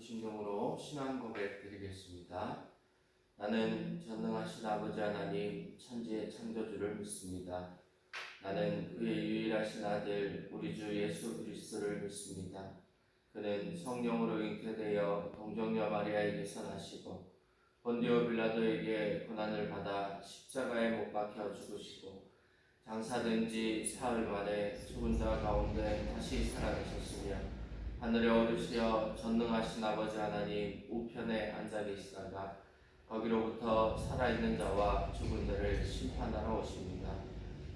심경으로 신앙 고백 드리겠습니다. 나는 전능하신 아버지 하나님 천지의 창조주를 믿습니다. 나는 그의 유일하신 아들 우리 주 예수 그리스도를 믿습니다. 그는 성령으로 잉태되어 동정녀 마리아에게서 나시고 본디오 빌라도에게 고난을 받아 십자가에 못 박혀 죽으시고 장사된 지 사흘 만에 죽은 자 가운데 다시 살아나셨으며 하늘에 오르시어 전능하신 아버지 하나님 우편에 앉아 계시다가 거기로부터 살아있는 자와 죽은 자를 심판하러 오십니다.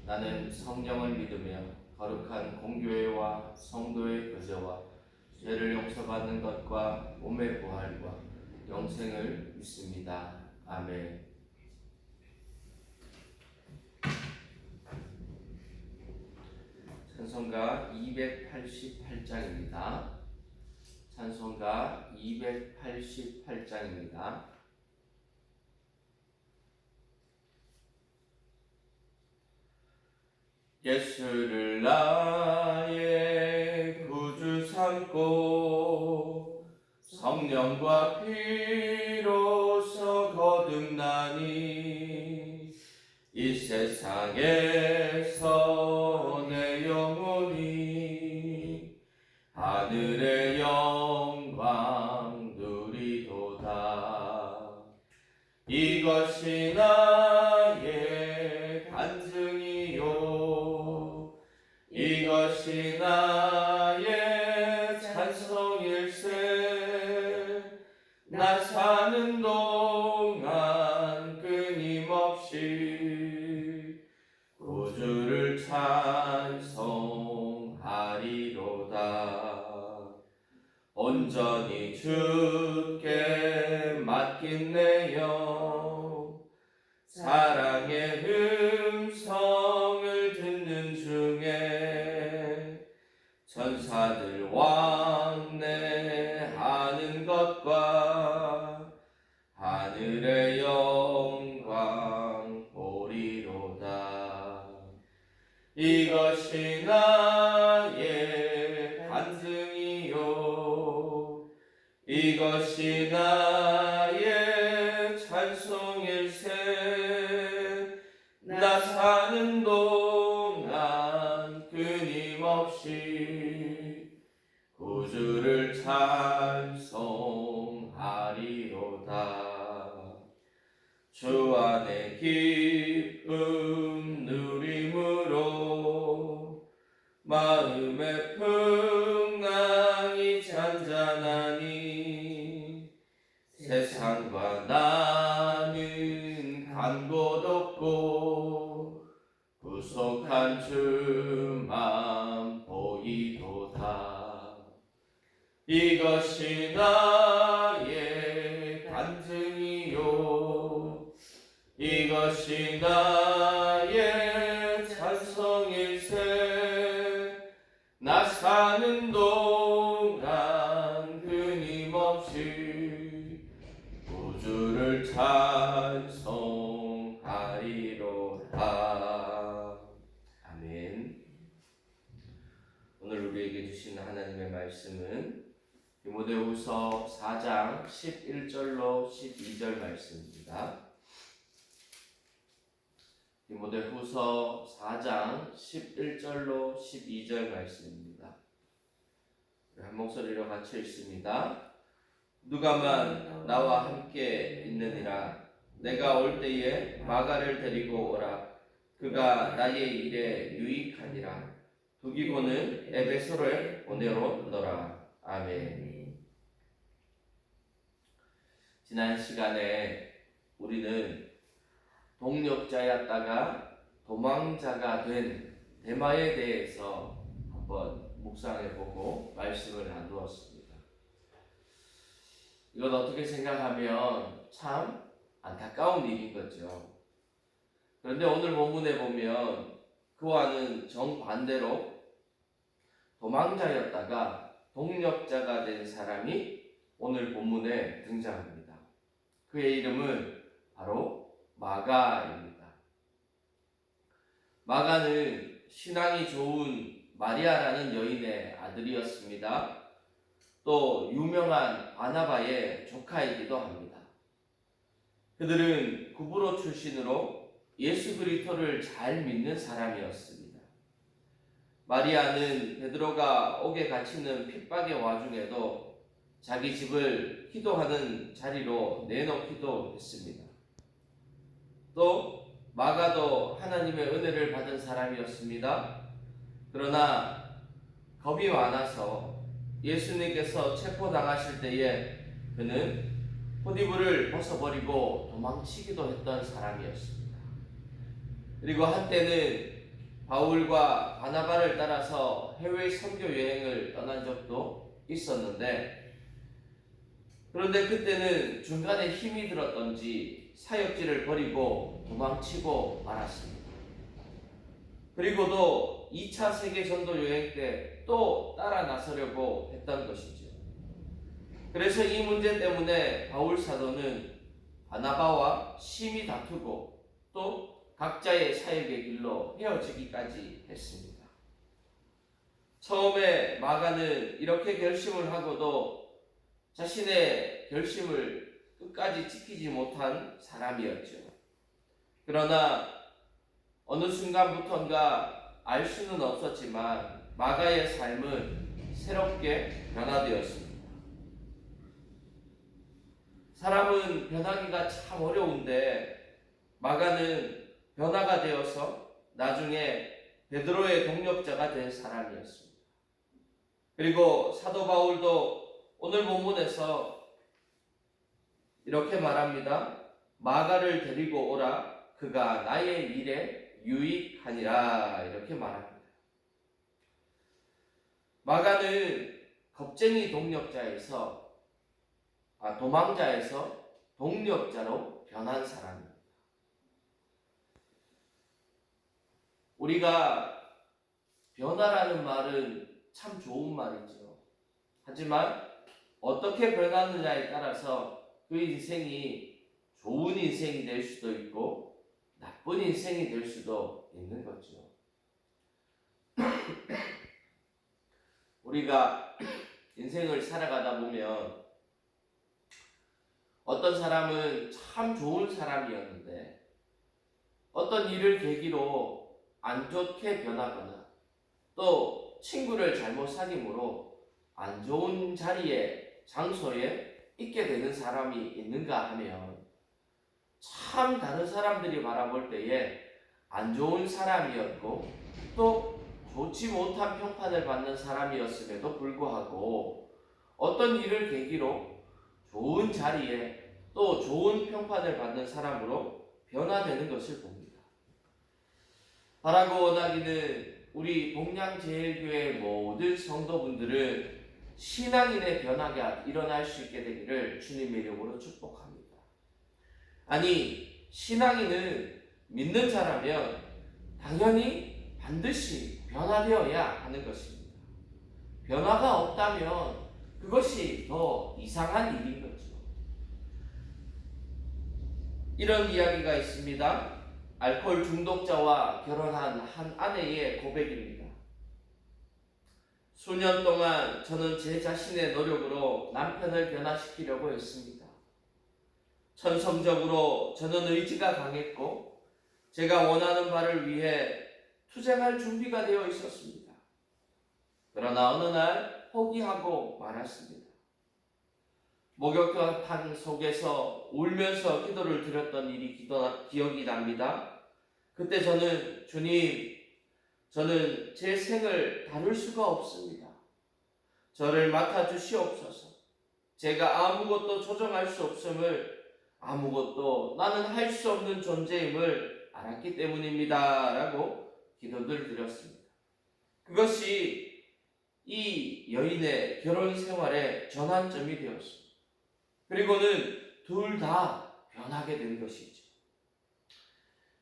나는 성령을 믿으며 거룩한 공교회와 성도의 교제와 죄를 용서받는 것과 몸의 부활과 영생을 믿습니다. 아멘. 찬송가 288장입니다. 찬송가 288장입니다. 예수를 나의 구주 삼고 성령과 피로서 거듭나니 이 세상에서 내 영혼이 하늘의 영광 누리도다. 이것이 나의 간증이요 이것이 나의 찬송일세. 나 사는 동안 끊임없이 구주를 찬송하리로다. 온전히 주께 맡긴내요. 사랑의 음성을 듣는 중에 천사들 왕래하는 것과 하늘의 영광 보리로다. 이것이 나의 간증이요 이것이 나의 찬송일세. 나 사는 동안 끊임없이 구주를 찬송하리로다. 주 안에 기쁨 누림으로 마음의 풍랑이 잔잔하니 세상과 나는 간 곳 없고 구속한 주만 보이도다. 이것이 나의 간증이요 이것이 나의 찬송일세. 나 사는 동안 끊임없이 구주를 찬송하리로다. 아멘. 오늘 우리에게 주신 하나님의 말씀은 디모데후서 4장 11절로 12절 말씀입니다. 디모데후서 4장 11절로 12절 말씀입니다. 한 목소리로 같이 읽습니다. 누가만 나와 함께 있느니라. 내가 올 때에 마가를 데리고 오라. 그가 나의 일에 유익하니라. 두기고는 에베소를 보내오너라. 아멘. 지난 시간에 우리는 동력자였다가 도망자가 된 데마에 대해서 한번 묵상해보고 말씀을 나누었습니다. 이건 어떻게 생각하면 참 안타까운 일인 거죠. 그런데 오늘 본문에 보면 그와는 정반대로 도망자였다가 동력자가 된 사람이 오늘 본문에 등장합니다. 그의 이름은 바로 마가입니다. 마가는 신앙이 좋은 마리아라는 여인의 아들이었습니다. 또 유명한 바나바의 조카이기도 합니다. 그들은 구브로 출신으로 예수 그리스도를 잘 믿는 사람이었습니다. 마리아는 베드로가 옥에 갇히는 핍박의 와중에도 자기 집을 기도하는 자리로 내놓기도 했습니다. 또 마가도 하나님의 은혜를 받은 사람이었습니다. 그러나 겁이 많아서 예수님께서 체포당하실 때에 그는 포디브를 벗어버리고 도망치기도 했던 사람이었습니다. 그리고 한때는 바울과 바나바를 따라서 해외 선교 여행을 떠난 적도 있었는데, 그런데 그때는 중간에 힘이 들었던지 사역지를 버리고 도망치고 말았습니다. 그리고도 2차 세계전도 여행 때 또 따라 나서려고 했던 것이죠. 그래서 이 문제 때문에 바울 사도는 바나바와 심히 다투고 또 각자의 사역의 길로 헤어지기까지 했습니다. 처음에 마가는 이렇게 결심을 하고도 자신의 결심을 끝까지 지키지 못한 사람이었죠. 그러나 어느 순간부터인가 알 수는 없었지만 마가의 삶은 새롭게 변화되었습니다. 사람은 변하기가 참 어려운데 마가는 변화가 되어서 나중에 베드로의 동력자가 된 사람이었습니다. 그리고 사도 바울도 오늘 본문에서 이렇게 말합니다. 마가를 데리고 오라. 그가 나의 일에 유익하니라. 이렇게 말합니다. 마가는 겁쟁이 도망자에서 동력자로 변한 사람입니다. 우리가 변화라는 말은 참 좋은 말이죠. 하지만 어떻게 변하느냐에 따라서 그 인생이 좋은 인생이 될 수도 있고 나쁜 인생이 될 수도 있는 거죠. 우리가 인생을 살아가다 보면 어떤 사람은 참 좋은 사람이었는데 어떤 일을 계기로 안 좋게 변하거나 또 친구를 잘못 사귐으로 안 좋은 자리에, 장소에 있게 되는 사람이 있는가 하면 참 다른 사람들이 바라볼 때에 안 좋은 사람이었고 또 좋지 못한 평판을 받는 사람이었음에도 불구하고 어떤 일을 계기로 좋은 자리에 또 좋은 평판을 받는 사람으로 변화되는 것을 봅니다. 바라고 원하기는 우리 동양제일교회 모든 성도분들은 신앙인의 변화가 일어날 수 있게 되기를 주님의 이름으로 축복합니다. 아니, 신앙인은 믿는 자라면 당연히 반드시 변화되어야 하는 것입니다. 변화가 없다면 그것이 더 이상한 일인 거죠. 이런 이야기가 있습니다. 알코올 중독자와 결혼한 한 아내의 고백입니다. 수년 동안 저는 제 자신의 노력으로 남편을 변화시키려고 했습니다. 천성적으로 저는 의지가 강했고 제가 원하는 바를 위해 투쟁할 준비가 되어 있었습니다. 그러나 어느 날 포기하고 말았습니다. 목욕탕 속에서 울면서 기도를 드렸던 일이 기억이 납니다. 그때 저는 주님, 저는 제 생을 다룰 수가 없습니다. 저를 맡아주시옵소서. 제가 아무것도 조정할 수 없음을, 아무것도 나는 할 수 없는 존재임을 알았기 때문입니다. 라고 기도를 드렸습니다. 그것이 이 여인의 결혼 생활의 전환점이 되었습니다. 그리고는 둘 다 변하게 된 것이죠.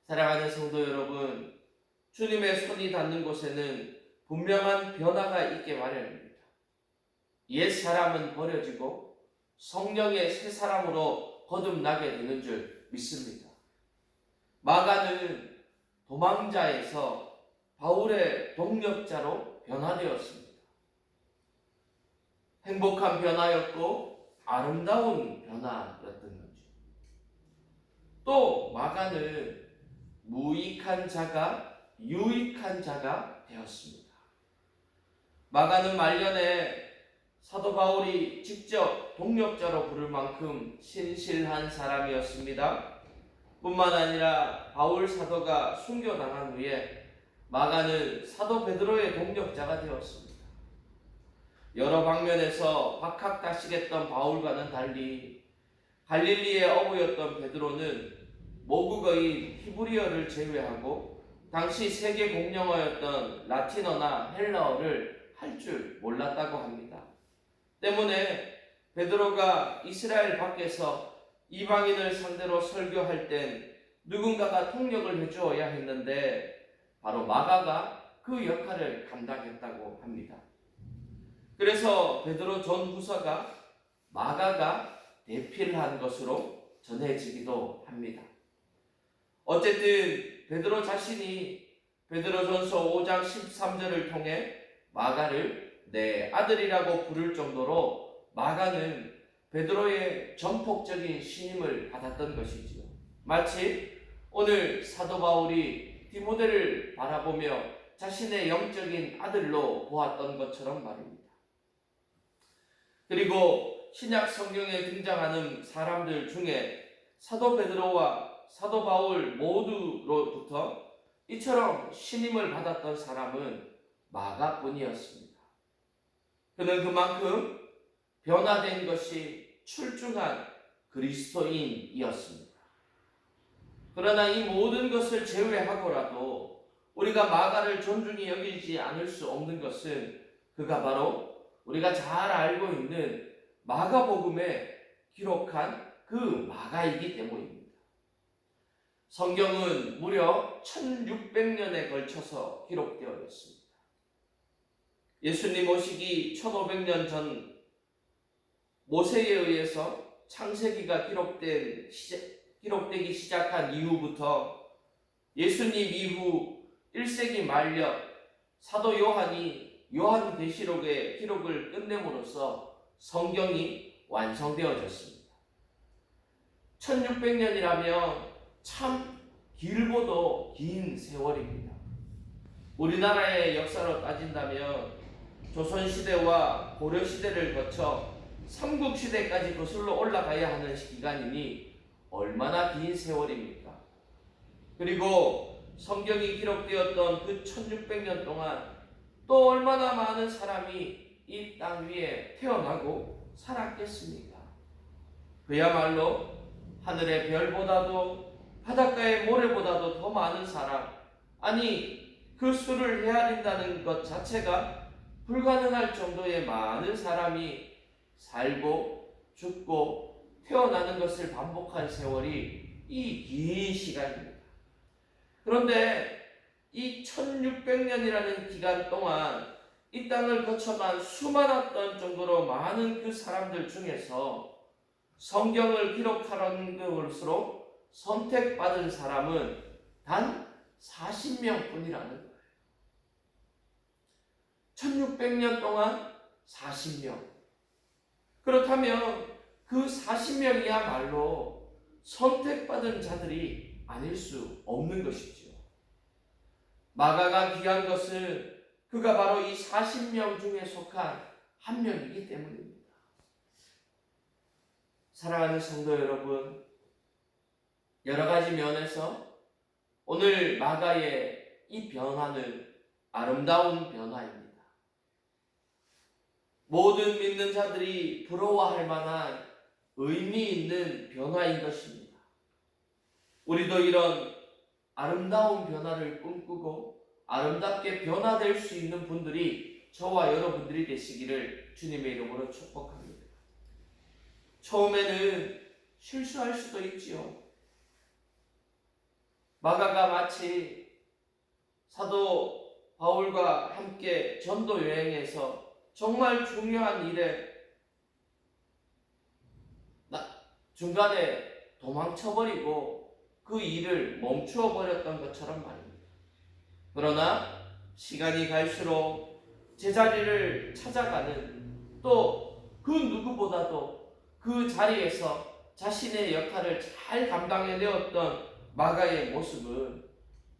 사랑하는 성도 여러분, 주님의 손이 닿는 곳에는 분명한 변화가 있게 마련입니다. 옛 사람은 버려지고 성령의 새 사람으로 거듭나게 되는 줄 믿습니다. 마가는 도망자에서 바울의 동력자로 변화되었습니다. 행복한 변화였고 아름다운 변화였던 거죠. 또 마가는 무익한 자가 유익한 자가 되었습니다. 마가는 말년에 사도 바울이 직접 동력자로 부를 만큼 신실한 사람이었습니다. 뿐만 아니라 바울 사도가 순교당한 후에 마가는 사도 베드로의 동력자가 되었습니다. 여러 방면에서 박학다식했던 바울과는 달리 갈릴리의 어부였던 베드로는 모국어인 히브리어를 제외하고 당시 세계 공용어였던 라틴어나 헬라어를 할 줄 몰랐다고 합니다. 때문에 베드로가 이스라엘 밖에서 이방인을 상대로 설교할 땐 누군가가 통역을 해주어야 했는데 바로 마가가 그 역할을 감당했다고 합니다. 그래서 베드로 전후서가 마가가 대필한 것으로 전해지기도 합니다. 어쨌든 베드로 자신이 베드로전서 5장 13절을 통해 마가를 내 아들이라고 부를 정도로 마가는 베드로의 전폭적인 신임을 받았던 것이지요. 마치 오늘 사도 바울이 디모데를 바라보며 자신의 영적인 아들로 보았던 것처럼 말입니다. 그리고 신약 성경에 등장하는 사람들 중에 사도 베드로와 사도 바울 모두로부터 이처럼 신임을 받았던 사람은 마가뿐이었습니다. 그는 그만큼 변화된 것이 출중한 그리스도인이었습니다. 그러나 이 모든 것을 제외하고라도 우리가 마가를 존중히 여기지 않을 수 없는 것은 그가 바로 우리가 잘 알고 있는 마가복음에 기록한 그 마가이기 때문입니다. 성경은 무려 1600년에 걸쳐서 기록되어 있습니다. 예수님 오시기 1500년 전 모세에 의해서 창세기가 기록되기 시작한 이후부터 예수님 이후 1세기 말년 사도 요한이 요한계시록의 기록을 끝냄으로써 성경이 완성되어졌습니다. 1600년이라면 참 길고도 긴 세월입니다. 우리나라의 역사로 따진다면 조선시대와 고려시대를 거쳐 삼국시대까지 거슬러 올라가야 하는 기간이니 얼마나 긴 세월입니까? 그리고 성경이 기록되었던 그 1600년 동안 또 얼마나 많은 사람이 이 땅 위에 태어나고 살았겠습니까? 그야말로 하늘의 별보다도 바닷가의 모래보다도 더 많은 사람, 아니 그 수를 헤아린다는 것 자체가 불가능할 정도의 많은 사람이 살고 죽고 태어나는 것을 반복한 세월이 이 긴 시간입니다. 그런데 이 1600년이라는 기간 동안 이 땅을 거쳐간 수많았던 정도로 많은 그 사람들 중에서 성경을 기록하는 것으로 선택받은 사람은 단 40명 뿐이라는 거예요. 1600년 동안 40명. 그렇다면 그 40명이야말로 선택받은 자들이 아닐 수 없는 것이지요. 마가가 귀한 것은 그가 바로 이 40명 중에 속한 한 명이기 때문입니다. 사랑하는 성도 여러분, 여러 가지 면에서 오늘 마가의 이 변화는 아름다운 변화입니다. 모든 믿는 자들이 부러워할 만한 의미 있는 변화인 것입니다. 우리도 이런 아름다운 변화를 꿈꾸고 아름답게 변화될 수 있는 분들이 저와 여러분들이 되시기를 주님의 이름으로 축복합니다. 처음에는 실수할 수도 있지요. 마가가 마치 사도 바울과 함께 전도 여행에서 정말 중요한 일에 중간에 도망쳐버리고 그 일을 멈추어 버렸던 것처럼 말입니다. 그러나 시간이 갈수록 제자리를 찾아가는 또 그 누구보다도 그 자리에서 자신의 역할을 잘 감당해내었던 마가의 모습은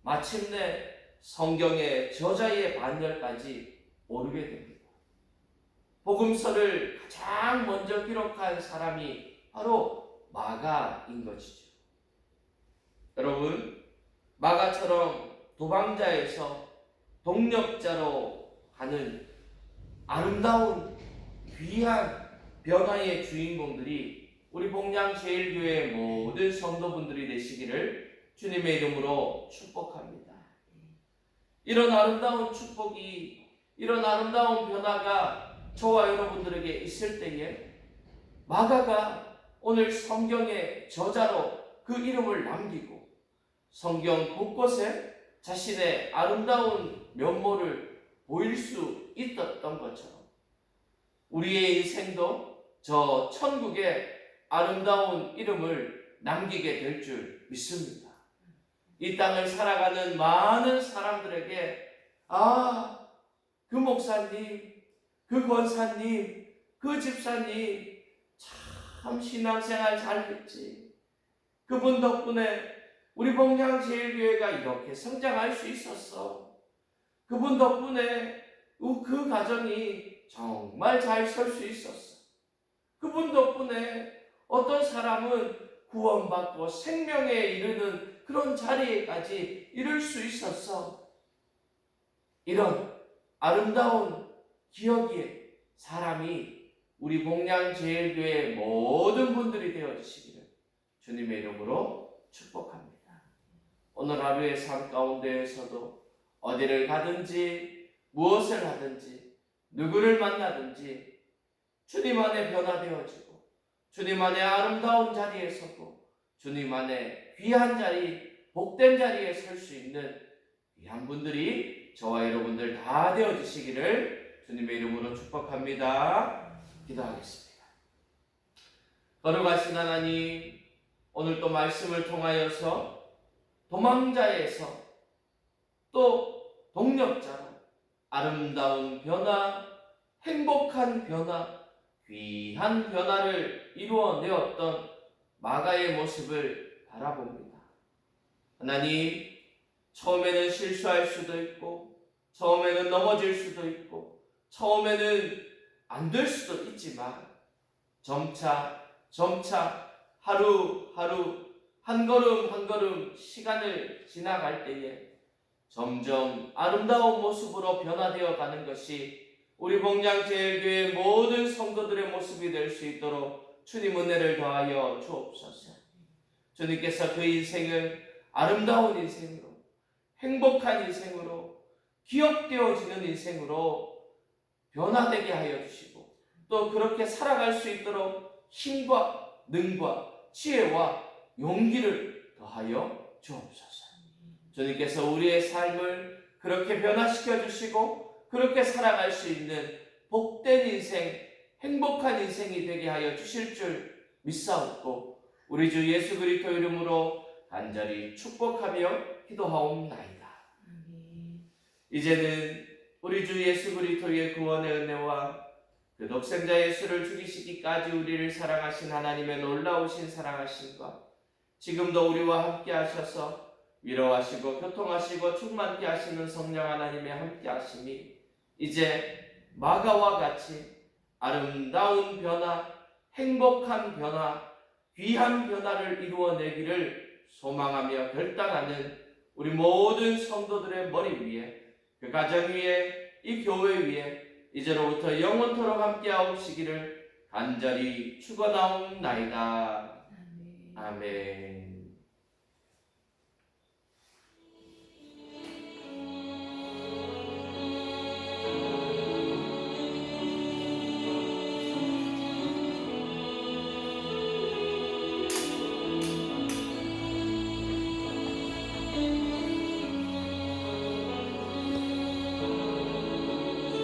마침내 성경의 저자의 반열까지 오르게 됩니다. 복음서를 가장 먼저 기록한 사람이 바로 마가인 것이죠. 여러분, 마가처럼 도방자에서 동력자로 가는 아름다운 귀한 변화의 주인공들이 우리 복양제일교회 모든 성도분들이 되시기를 주님의 이름으로 축복합니다. 이런 아름다운 축복이, 이런 아름다운 변화가 저와 여러분들에게 있을 때에 마가가 오늘 성경의 저자로 그 이름을 남기고 성경 곳곳에 자신의 아름다운 면모를 보일 수 있었던 것처럼 우리의 인생도 저 천국의 아름다운 이름을 남기게 될 줄 믿습니다. 이 땅을 살아가는 많은 사람들에게 그 목사님, 그 권사님, 그 집사님 참 신앙생활 잘했지. 그분 덕분에 우리 복양제일교회가 이렇게 성장할 수 있었어. 그분 덕분에 그 가정이 정말 잘 설 수 있었어. 그분 덕분에 어떤 사람은 구원받고 생명에 이르는 그런 자리에까지 이룰 수 있었어. 이런 아름다운 기억의 사람이 우리 복양제일교회 모든 분들이 되어주시기를 주님의 이름으로 축복합니다. 오늘 하루의 삶 가운데에서도 어디를 가든지 무엇을 하든지 누구를 만나든지 주님 안에 변화되어지고 주님 안에 아름다운 자리에 서고 주님 안에 귀한 자리, 복된 자리에 설 수 있는 귀한 분들이 저와 여러분들 다 되어주시기를 주님의 이름으로 축복합니다. 기도하겠습니다. 거룩하신 하나님, 오늘 또 말씀을 통하여서 도망자에서 또 동력자로 아름다운 변화, 행복한 변화, 귀한 변화를 이루어내었던 마가의 모습을 바라봅니다. 하나님, 처음에는 실수할 수도 있고 처음에는 넘어질 수도 있고 처음에는 안 될 수도 있지만 점차 하루하루 한 걸음 한 걸음 시간을 지나갈 때에 점점 아름다운 모습으로 변화되어 가는 것이 우리 복양제일교회 모든 성도들의 모습이 될 수 있도록 주님 은혜를 더하여 주옵소서. 주님께서 그 인생을 아름다운 인생으로, 행복한 인생으로, 기억되어지는 인생으로 변화되게 하여 주시고 또 그렇게 살아갈 수 있도록 힘과 능과 지혜와 용기를 더하여 주옵소서. 주님께서 우리의 삶을 그렇게 변화시켜 주시고 그렇게 살아갈 수 있는 복된 인생, 행복한 인생이 되게 하여 주실 줄 믿사옵고 우리 주 예수 그리스도 이름으로 간절히 축복하며 기도하옵나이다. 이제는 우리 주 예수 그리스도의 구원의 은혜와 그 독생자 예수를 죽이시기까지 우리를 사랑하신 하나님의 놀라우신 사랑하심과 지금도 우리와 함께 하셔서 위로하시고 교통하시고 충만케 하시는 성령 하나님의 함께 하심이 이제 마가와 같이 아름다운 변화, 행복한 변화, 귀한 변화를 이루어내기를 소망하며 결단하는 우리 모든 성도들의 머리 위에 그 가정 위에 이 교회 위에 이제로부터 영원토록 함께하옵시기를 간절히 축원하옵나이다. 아멘.